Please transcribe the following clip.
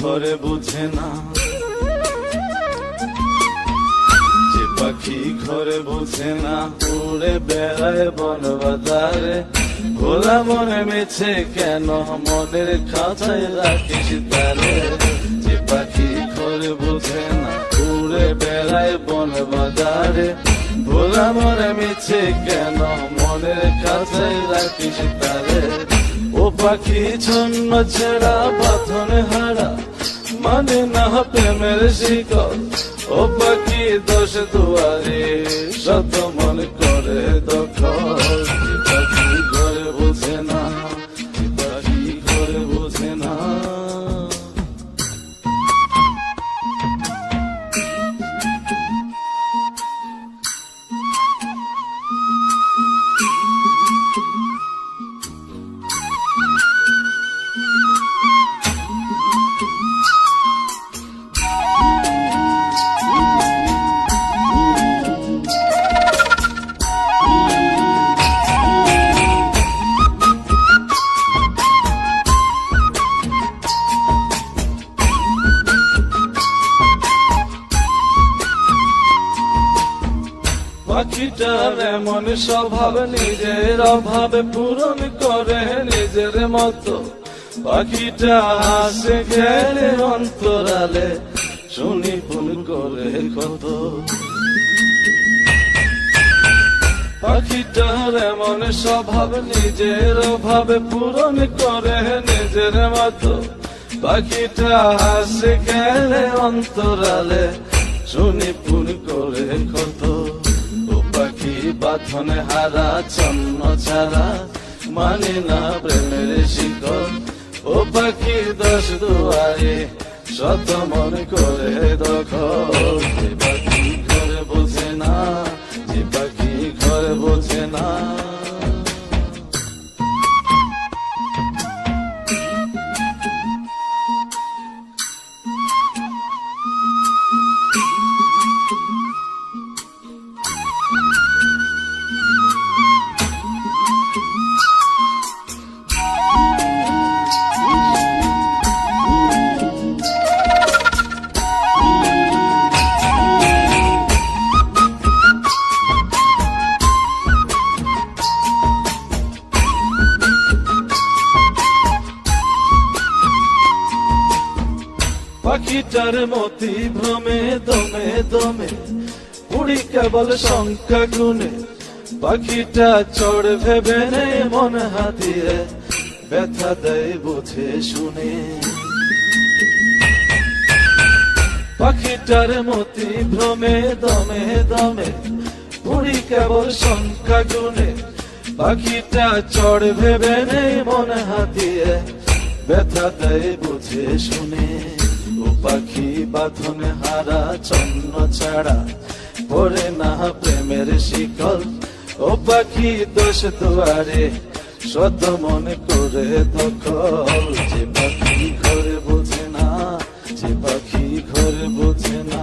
ঘরে বুঝে না, যে পাখি ঘরে বুঝে না, উড়ে বেড়ায় বন বাজারে। ভোলা মনে মেছে কেন মনের খাঁচায় রাখিস তারে। যে পাখি ঘরে বুঝে না, উড়ে বেড়ায় বন বাজারে। ভোলা মনে মেছে কেন মনের খাঁচায় রাখিস তারে। ও পাখি ছন্ন ছেড়া বাঁধনে হারা, মানে না প্রেমের শিকল। ও পাখি দোষ দুয়ারে, শত মন করে দখল। যে পাখি ঘরে বুঝে না, যে পাখি ঘরে বুঝে না। পাখিটার এমন স্বভাব, নিজের অভাবে পূরণ করে নিজের মতো। পাখিটা হাসে খেলে অন্তরালে, শুনি ফুল করে কত। পাখিটার এমন স্বভাব, নিজের অভাবে পূরণ করে নিজের মতো। পাখিটা হাসে খেলে অন্তরালে, শুনি ফুল করে কত। পাখি বাঁধনে হারা, ছন্ন ছাড়া, মানে না প্রেমের শিকল। ও পাখি দোষ দুয়ারে, শত মন করে দখল। যে পাখি ঘরে বোঝে না, যে পাখি ঘরে বোঝে না। পাখিটার মতি ভ্রমে দমে দমে, উড়ি কেবল সংখ্যা গুনে। পাখিটা চড় ভেবে নেই মন হাতিয়ে, ব্যথা দেয় বুঝে শুনে। পাখিটার মতি ভ্রমে দমে দমে, উড়ি কেবল সংখ্যা গুনে। পাখিটা চড় ভেবে নেই মন হাতিয়ে, ব্যথা দেয় বুঝে শুনে। ও পাখি বাঁধনে হারা, ছন্ন ছাড়া, পড়ে না প্রেমের শিকল। ও পাখি দোষ দুয়ারে, শত মন করে দখল। যে পাখি ঘরে বোঝে না, যে পাখি ঘরে বোঝে না।